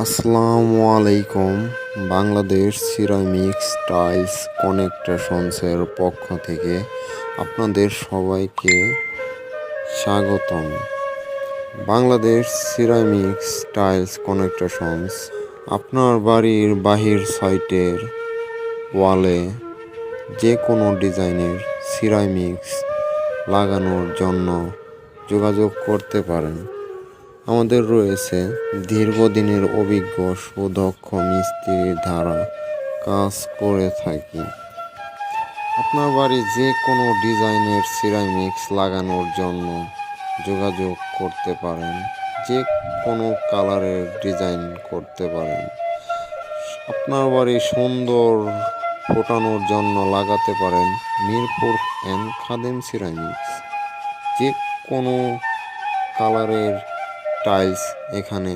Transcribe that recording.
আসসালামু আলাইকুম। Bangladesh ceramics tiles কানেকশনসের পক্ষ থেকে আপনাদের সবাইকে স্বাগতম। বাংলাদেশ সিরামিক্স টাইলস কানেকশনস আপনার বাড়ির বাহির সাইটের ওয়ালে যে কোনো ডিজাইনের সিরামিক্স লাগানোর জন্য যোগাযোগ করতে পারেন। আমাদের রয়েছে দীর্ঘদিনের অভিজ্ঞ সুদক্ষ মিস্ত্রির দ্বারা কাজ করে থাকি। আপনার বাড়ি যে কোনো ডিজাইনের সিরামিক্স লাগানোর জন্য যোগাযোগ করতে পারেন। যে কোনো কালারের ডিজাইন করতে পারেন। আপনার বাড়ি সুন্দর ফোটানোর জন্য লাগাতে পারেন মিরপুর অ্যান্ড খাদেম সিরামিক্স। যে কোনো কালারের টাইলস এখানে